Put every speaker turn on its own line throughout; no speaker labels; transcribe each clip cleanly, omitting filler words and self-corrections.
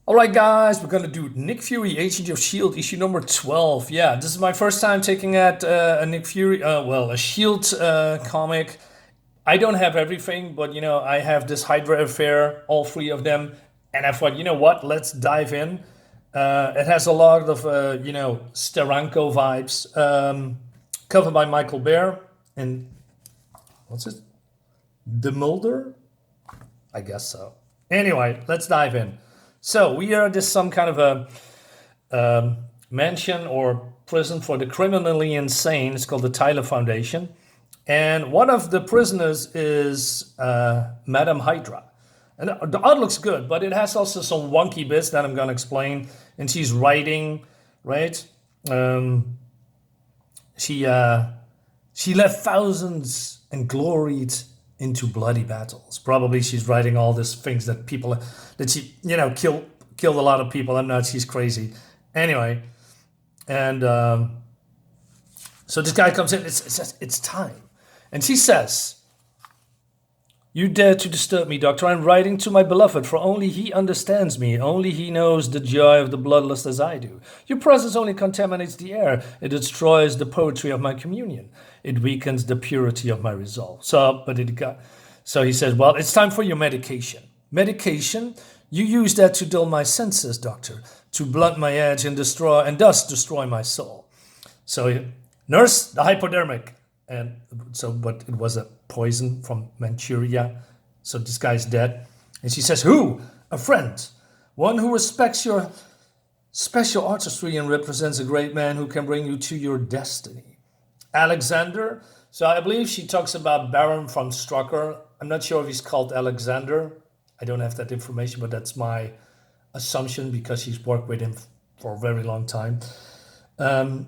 All right, guys, we're gonna do Nick Fury, Agent of Shield, issue number 12. Yeah, this is my first time taking at a Nick Fury, a Shield comic. I don't have everything, but I have this Hydra Affair, all three of them, and I thought, you know what? Let's dive in. It has a lot of Steranko vibes. Covered by Michael Bair and what's it? DeMulder? I guess so. Anyway, let's dive in. So we are just some kind of a mansion or prison for the criminally insane. It's called the Tyler Foundation. And one of the prisoners is Madame Hydra. And the art looks good, but it has also some wonky bits that I'm going to explain. And she's writing, right? She led thousands and gloried into bloody battles. Probably she's writing all these things that people that she killed a lot of people. I'm not. She's crazy. Anyway, and so this guy comes in. It's time, and she says, "You dare to disturb me, Doctor? I'm writing to my beloved, for only he understands me. Only he knows the joy of the bloodlust as I do. Your presence only contaminates the air. It destroys the poetry of my communion. It weakens the purity of my resolve." So he says, "Well, it's time for your medication. Medication? You use that to dull my senses, Doctor, to blunt my edge and thus destroy my soul." So, nurse, the hypodermic. But it was a poison from Manchuria. So this guy's dead. And she says, "Who? A friend. One who respects your special artistry and represents a great man who can bring you to your destiny. Alexander." So I believe she talks about Baron von Strucker. I'm not sure if he's called Alexander. I don't have that information, but that's my assumption because she's worked with him for a very long time.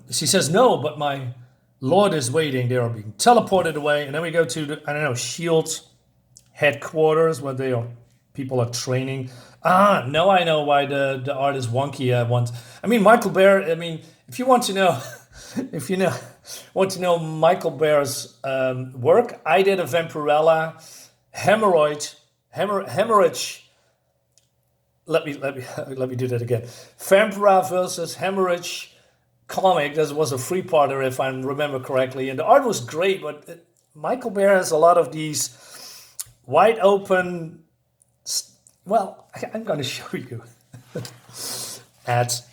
She says, "No, but my Lord is waiting." They are being teleported away. And then we go to the, Shield headquarters where people are training. No, I know why the art is wonky. Michael Bair, if you want to know, want to know Michael Bair's work, I did a Vampirella hemorrhage. Let me do that again. Vampira versus hemorrhage comic. That was a three-parter, if I remember correctly, and the art was great. But Michael Bair has a lot of these wide open. Well, I'm going to show you ads.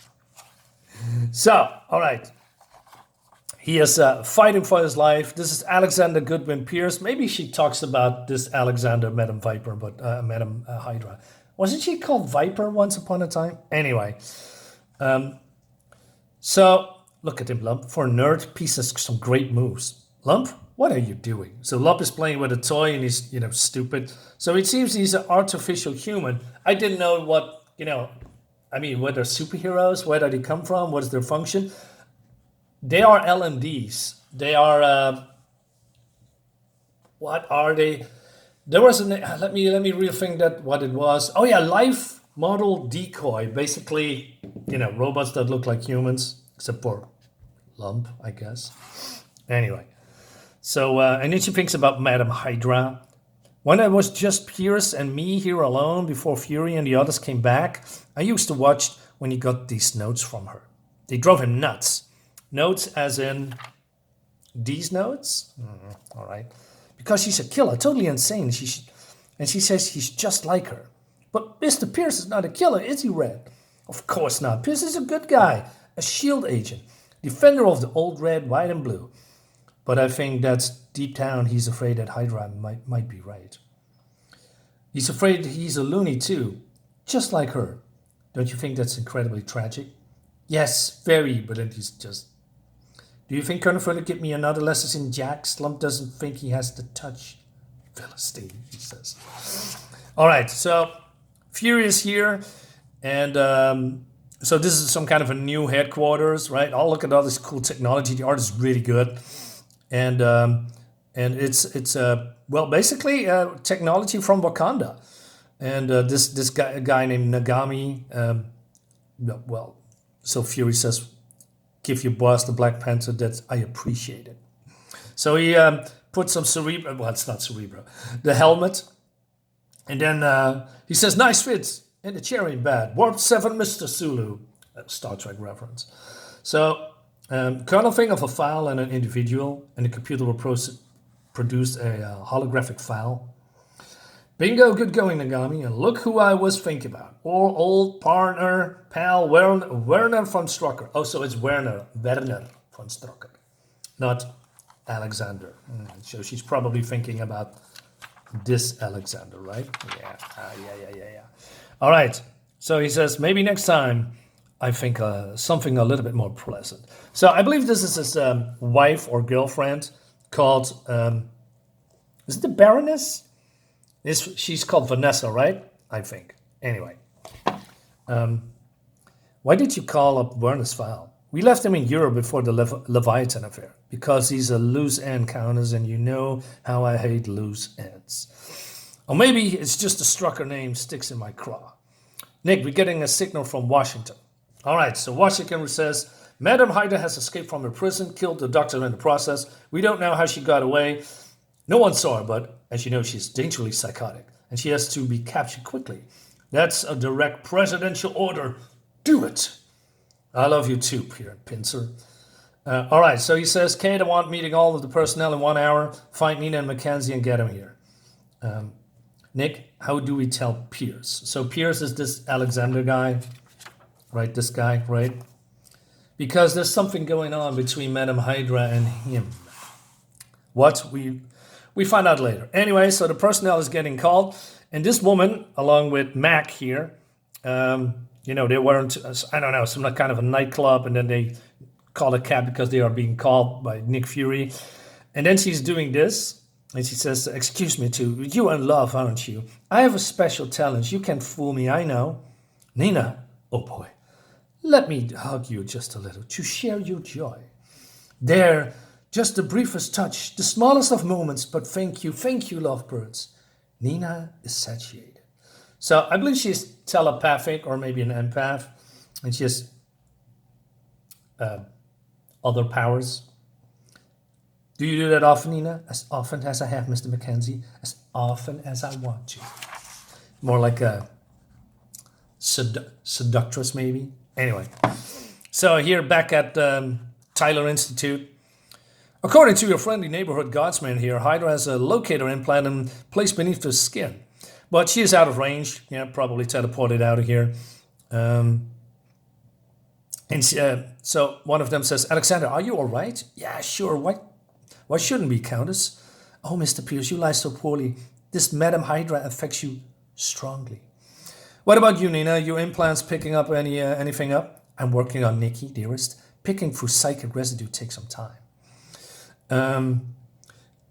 So, all right. He is fighting for his life. This is Alexander Goodwin Pierce. Maybe she talks about this Alexander, Madam Viper, but Madam Hydra. Wasn't she called Viper once upon a time? Anyway. So, look at him, Lump. For a nerd, pieces some great moves. Lump, what are you doing? So Lump is playing with a toy and he's, stupid. So it seems he's an artificial human. I didn't know what, whether superheroes, where do they come from, what is their function? They are LMDs. They are, what are they? There was let me rethink that what it was. Oh yeah, life model decoy. Basically, robots that look like humans, except for Lump, I guess. Anyway, so and then she thinks about Madame Hydra. When I was just Pierce and me here alone before Fury and the others came back, I used to watch when he got these notes from her. They drove him nuts. Notes as in these notes? All right. Because she's a killer, totally insane. And she says he's just like her. But Mr. Pierce is not a killer, is he, Red? Of course not. Pierce is a good guy, a SHIELD agent, defender of the old red, white, and blue. But I think that's deep down he's afraid that Hydra might be right. He's afraid he's a loony too, just like her. Don't you think that's incredibly tragic? Yes, very, but then he's just... Do you think Colonel Fuller give me another lesson in Jack? Slump doesn't think he has the touch. Philistine, he says. All right, so Fury is here, and so this is some kind of a new headquarters, right? Oh, look at all this cool technology. The art is really good, and it's basically technology from Wakanda, and this guy named Nagami. So Fury says, "Give your boss, the Black Panther, that I appreciate it." So he put some Cerebro, well, it's not Cerebro, the helmet. And then he says, "Nice fit." in the chair in bed. Warp 7, Mr. Sulu. Star Trek reference. So, kernel thing of a file and an individual, and the computer will produce a holographic file. Bingo, good going, Nagami, and look who I was thinking about. Old partner, pal, Werner von Strucker. Oh, so it's Werner von Strucker, not Alexander. So she's probably thinking about this Alexander, right? Yeah. All right, so he says, maybe next time, I think something a little bit more pleasant. So I believe this is his wife or girlfriend called, is it the Baroness? She's called Vanessa, right? I think. Anyway. Why did you call up Werner's file? We left him in Europe before the Leviathan affair. Because he's a loose end, Countess, and you know how I hate loose ends. Or maybe it's just the Strucker name sticks in my craw. Nick, we're getting a signal from Washington. All right, so Washington says, Madam Hydra has escaped from her prison, killed the doctor in the process. We don't know how she got away. No one saw her, but as you know, she's dangerously psychotic, and she has to be captured quickly. That's a direct presidential order. Do it. I love you too, Peter Pincer. All right, so he says, Kate, I want meeting all of the personnel in 1 hour. Find Nina and Mackenzie and get them here. Nick, how do we tell Pierce? So Pierce is this Alexander guy, right? This guy, right? Because there's something going on between Madame Hydra and him. What? We find out later. Anyway, so the personnel is getting called. And this woman, along with Mac here, they weren't, I don't know, some kind of a nightclub. And then they call a cab because they are being called by Nick Fury. And then she's doing this. And she says, excuse me too, you're in love, aren't you? I have a special talent. You can't fool me, I know. Nina, oh boy, let me hug you just a little to share your joy. There, just the briefest touch, the smallest of moments, but thank you, lovebirds. Nina is satiated. So I believe she's telepathic or maybe an empath, and she has other powers. Do you do that often, Nina? As often as I have, Mr. Mackenzie. As often as I want to. More like a seductress, maybe. Anyway, so here back at Tyler Institute. According to your friendly neighborhood guardsman here, Hydra has a locator implant placed beneath her skin. But she is out of range. Yeah, probably teleported out of here. So one of them says, Alexander, are you all right? Yeah, sure. Why shouldn't we, Countess? Oh, Mr. Pierce, you lie so poorly. This Madame Hydra affects you strongly. What about you, Nina? Your implants picking up anything up? I'm working on Nikki, dearest. Picking through psychic residue takes some time.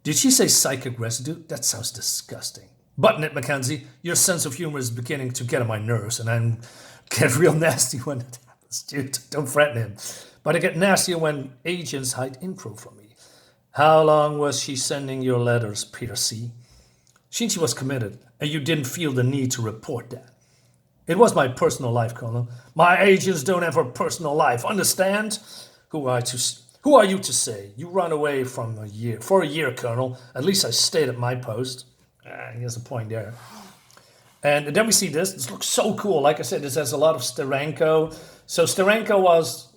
Did she say psychic residue? That sounds disgusting. Button it, Mackenzie. Your sense of humor is beginning to get on my nerves, and I get real nasty when it happens, dude. Don't threaten him. But I get nastier when agents hide info from me. How long was she sending your letters, Peter C? Since she was committed, and you didn't feel the need to report that. It was my personal life, Colonel. My agents don't have a personal life, understand? Who are you to say? You run away for a year, Colonel. At least I stayed at my post. He has a point there. And then we see this. This looks so cool. Like I said, this has a lot of Steranko. So Steranko was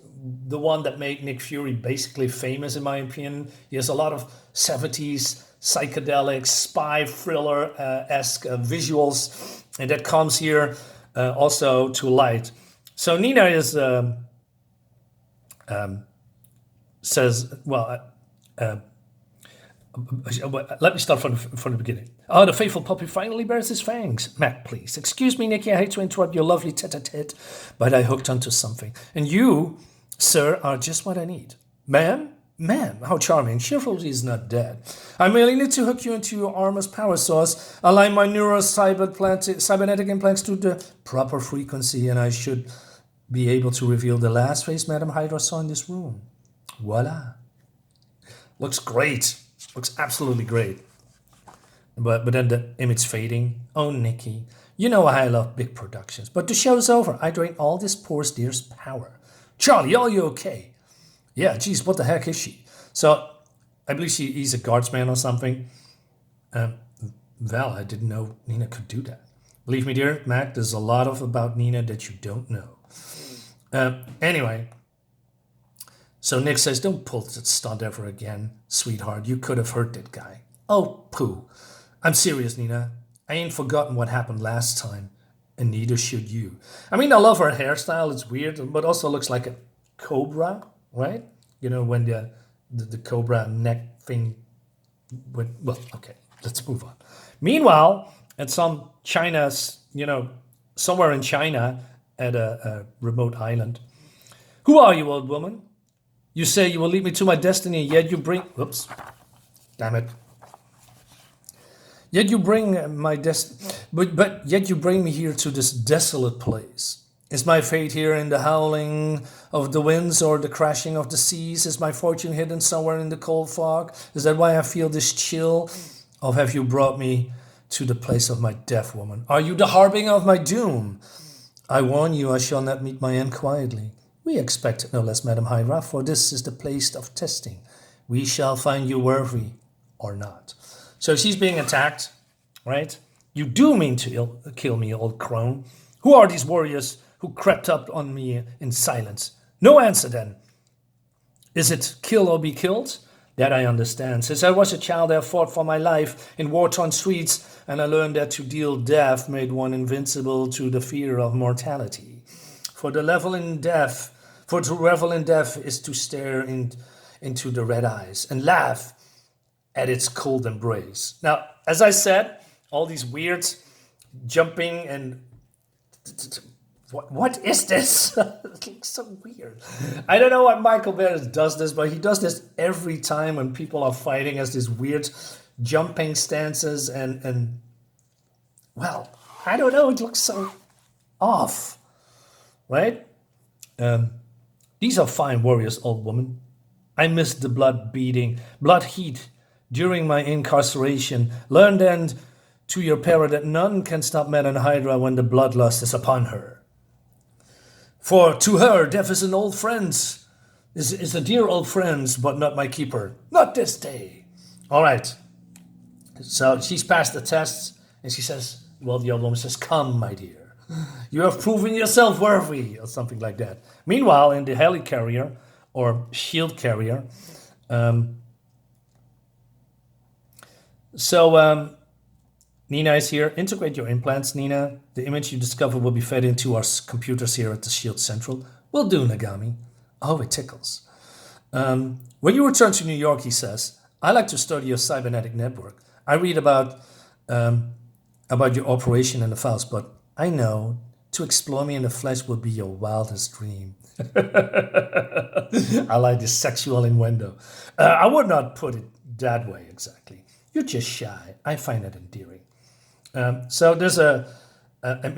the one that made Nick Fury basically famous, in my opinion. He has a lot of 70s psychedelic, spy thriller-esque visuals. And that comes here also to light. So Nina is... says, let me start from the beginning. Oh, the faithful puppy finally bears his fangs. Mac, please. Excuse me, Nicky, I hate to interrupt your lovely tete-a-tete, but I hooked onto something. And you, sir, are just what I need. Ma'am, how charming. Chivalry is not dead. I merely need to hook you into your armor's power source, align my cybernetic implants to the proper frequency, and I should be able to reveal the last face Madame Hydra saw in this room. Voila. Looks great. Looks absolutely great. But then the image fading. Oh, Nikki. You know I love big productions. But the show's over. I drained all this poor dear's power. Charlie, are you okay? Yeah, geez, what the heck is she? So, I believe he's a guardsman or something. Well, I didn't know Nina could do that. Believe me, dear Mac, there's a lot of about Nina that you don't know. Anyway, so Nick says, don't pull that stunt ever again, sweetheart. You could have hurt that guy. Oh, pooh. I'm serious, Nina. I ain't forgotten what happened last time, and neither should you. I mean, I love her hairstyle. It's weird, but also looks like a cobra, right? You know, when the cobra neck thing went, well, okay, let's move on. Meanwhile, at some China's, somewhere in China at a remote island. Who are you, old woman? You say you will lead me to my destiny, yet you bring... Whoops. Damn it. Yet you bring my but yet you bring me here to this desolate place. Is my fate here in the howling of the winds or the crashing of the seas? Is my fortune hidden somewhere in the cold fog? Is that why I feel this chill? Or have you brought me to the place of my death, woman? Are you the harbinger of my doom? I warn you, I shall not meet my end quietly. We expect no less, Madam Hydra, for this is the place of testing. We shall find you worthy or not. So she's being attacked, right? You do mean to kill me, old crone. Who are these warriors who crept up on me in silence? No answer then. Is it kill or be killed? That I understand. Since I was a child, I fought for my life in war-torn streets, and I learned that to deal death made one invincible to the fear of mortality. For to revel in death is to stare into the red eyes and laugh at its cold embrace. Now, as I said, all these weird jumping and what is this? It looks so weird. I don't know why Michael Bair does this, but he does this every time when people are fighting as these weird jumping stances and well, I don't know, it looks so off, right? These are fine warriors, old woman. I missed the blood heat during my incarceration. Learn then to your peril that none can stop Madam Hydra when the bloodlust is upon her. For to her, death is an old friend, is a dear old friend, but not my keeper. Not this day. All right. So she's passed the tests, and she says, well, the old woman says, come, my dear. You have proven yourself worthy, or something like that. Meanwhile, in the helicarrier, or shield carrier, Nina is here. Integrate your implants, Nina. The image you discover will be fed into our computers here at the Shield Central. Will do, Nagami. Oh, it tickles. When you return to New York, he says, I like to study your cybernetic network. I read about your operation in the files, but I know to explore me in the flesh will be your wildest dream. I like this sexual innuendo. I would not put it that way exactly. You're just shy. I find it endearing. So there's an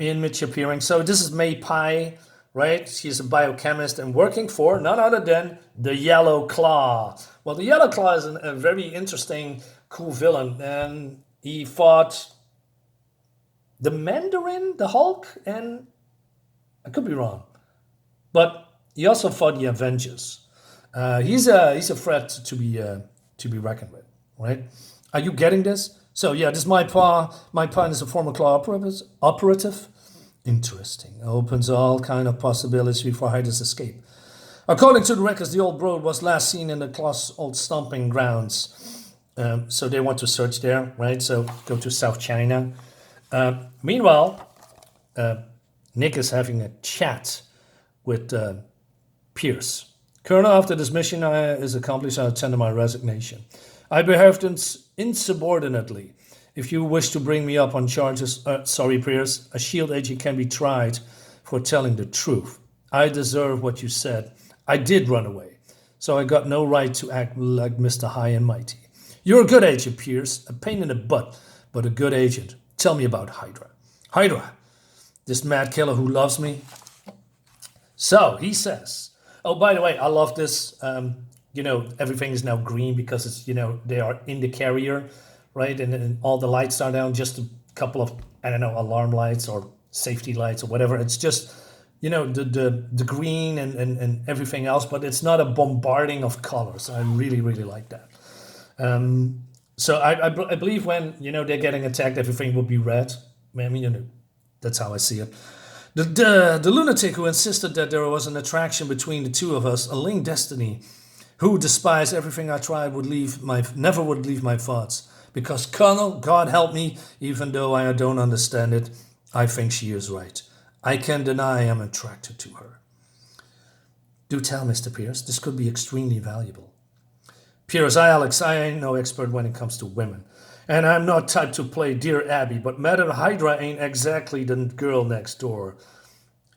image appearing. So this is May Pai, right? She's a biochemist and working for none other than the Yellow Claw. Well, the Yellow Claw is a very interesting, cool villain. And he fought the Mandarin, the Hulk, and I could be wrong. But he also fought the Avengers. He's a threat to be reckoned with, right? Are you getting this? So yeah, this is my paw. My paw is a former Claw operative. Interesting. Opens all kind of possibilities before Hydra's escape. According to the records, the old broad was last seen in the Claw's old stomping grounds. So they want to search there, right? So go to South China. Meanwhile, Nick is having a chat with Pierce. Colonel, after this mission is accomplished, I tender my resignation. I behaved insubordinately. If you wish to bring me up on charges, Pierce, a shield agent can be tried for telling the truth. I deserve what you said. I did run away, so I got no right to act like Mr. High and Mighty. You're a good agent, Pierce, a pain in the butt, but a good agent. Tell me about Hydra. Hydra, this mad killer who loves me. So he says, oh, by the way, I love this. Everything is now green because it's, they are in the carrier, right? And all the lights are down, just a couple of, alarm lights or safety lights or whatever. It's just, the green and everything else, but it's not a bombarding of colors. I really, really like that. So I believe when, they're getting attacked, everything will be red. That's how I see it. The lunatic who insisted that there was an attraction between the two of us, a linked destiny, who despised everything I tried, never would leave my thoughts. Because Colonel, God help me, even though I don't understand it, I think she is right. I can deny I'm attracted to her. Do tell, Mr. Pierce, this could be extremely valuable. Pierce, Alex, I ain't no expert when it comes to women. And I'm not type to play Dear Abby, but Madam Hydra ain't exactly the girl next door.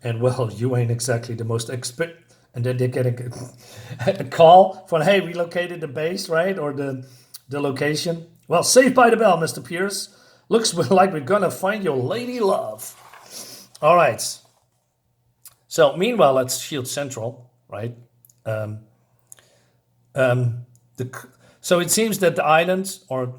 And well, you ain't exactly the most expert. And then they get a call from, hey, we located the base, right? Or the location. Well, saved by the bell, Mr. Pierce. Looks like we're gonna find your lady love. All right. So meanwhile, at Shield Central, right? So it seems that the island, or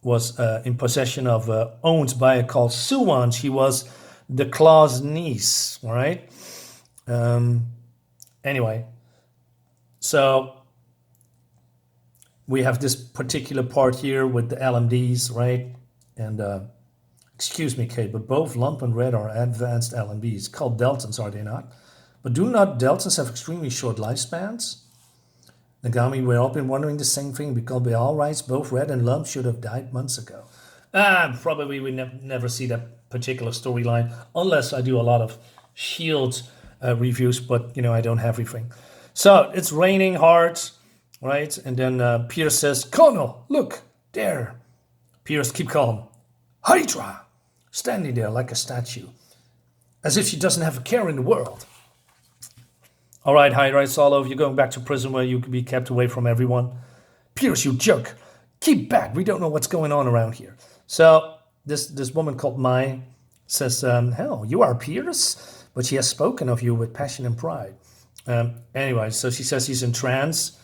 was in possession of, owned by a called Suwan. She was the Claw's niece, all right? Anyway, so we have this particular part here with the LMDs, right? And excuse me, Kate, but both Lump and Red are advanced LMDs, called Deltans, are they not? But do not Deltans have extremely short lifespans? Nagami, we've all been wondering the same thing, because by all rights, both Red and Lump should have died months ago. Probably we never see that particular storyline, unless I do a lot of Shield reviews, but I don't have everything. So it's raining hard, right? And then Pierce says, Colonel, look, there. Pierce, keep calm. Hydra, standing there like a statue, as if she doesn't have a care in the world. All right, Hydra, it's all over. You're going back to prison where you can be kept away from everyone. Pierce, you jerk. Keep back. We don't know what's going on around here. So this woman called Mai says, hell, you are Pierce? But she has spoken of you with passion and pride. Anyway, so she says he's in trance.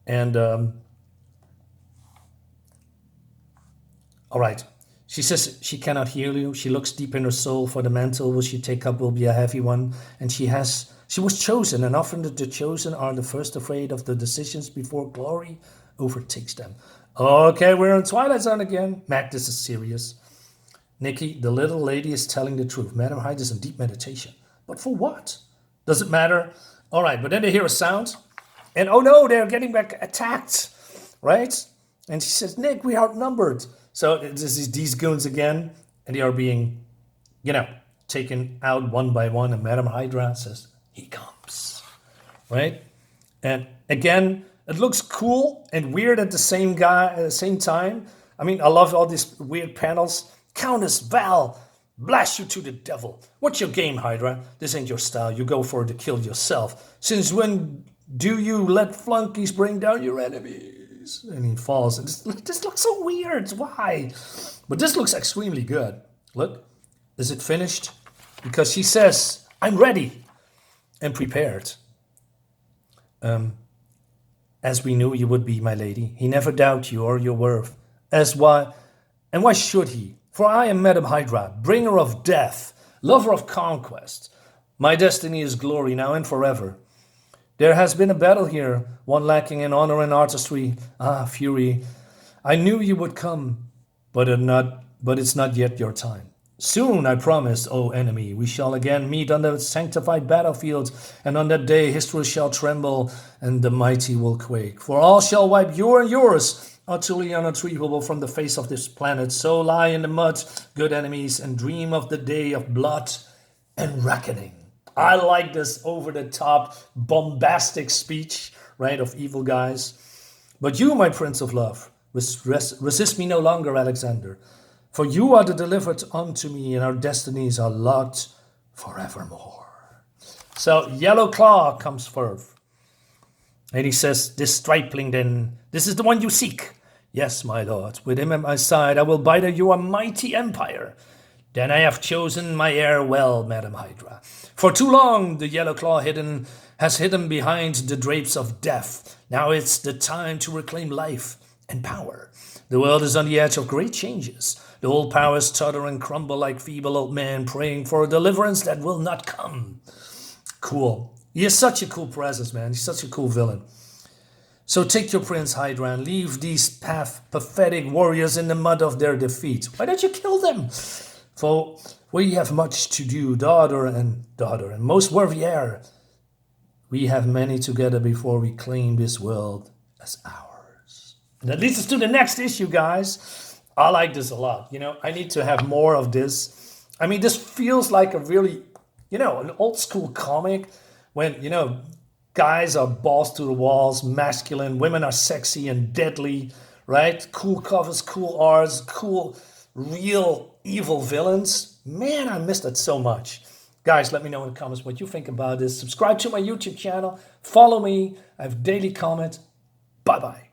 And, all right. She says she cannot hear you. She looks deep in her soul, for the mantle which she take up will be a heavy one. And she was chosen, and often the chosen are the first afraid of the decisions before glory overtakes them. Okay, we're in Twilight Zone again. Mac, this is serious. Nikki, the little lady is telling the truth. Madam Hyde is in deep meditation. But for what? Does it matter? All right, but then they hear a sound. And oh no, they're getting back attacked, right? And she says, Nick, we are outnumbered. So this is these goons again, and they are being, taken out one by one. And Madam Hydra says, he comes, right? And again, it looks cool and weird at the same time. I mean, I love all these weird panels. Countess Val, blast you to the devil. What's your game, Hydra? This ain't your style. You go for the kill yourself. Since when do you let flunkies bring down your enemies? And he falls. And this looks so weird. Why? But this looks extremely good. Look, is it finished? Because she says, I'm ready and prepared. As we knew you would be, my lady. He never doubted you or your worth. And why should he? For I am Madam Hydra, bringer of death, lover of conquest. My destiny is glory now and forever. There has been a battle here, one lacking in honor and artistry. Ah, Fury, I knew you would come, but it's not yet your time. Soon, I promise, O enemy, we shall again meet on the sanctified battlefield, and on that day history shall tremble, and the mighty will quake. For all shall wipe you and yours, utterly unretrievable from the face of this planet. So lie in the mud, good enemies, and dream of the day of blood and reckoning. I like this over-the-top, bombastic speech, right, of evil guys. But you, my prince of love, resist me no longer, Alexander. For you are the delivered unto me, and our destinies are locked forevermore. So Yellow Claw comes forth. And he says, this stripling then, this is the one you seek. Yes, my lord, with him at my side, I will bide your mighty empire. Then I have chosen my heir well, Madam Hydra. For too long the Yellow Claw has hidden behind the drapes of death. Now it's the time to reclaim life and power. The world is on the edge of great changes. The old powers totter and crumble like feeble old men praying for a deliverance that will not come. Cool. He is such a cool presence, man. He's such a cool villain. So take your Prince Hydra and leave these pathetic warriors in the mud of their defeat. Why don't you kill them? For we have much to do, daughter, and most warrior. We have many together before we claim this world as ours. And that leads us to the next issue, guys. I like this a lot. I need to have more of this. I mean, this feels like a really, an old school comic when, guys are balls to the walls, masculine, women are sexy and deadly, right? Cool covers, cool arts, cool, real evil villains. Man, I missed that so much. Guys, let me know in the comments what you think about this. Subscribe to my YouTube channel. Follow me. I have daily comments. Bye-bye.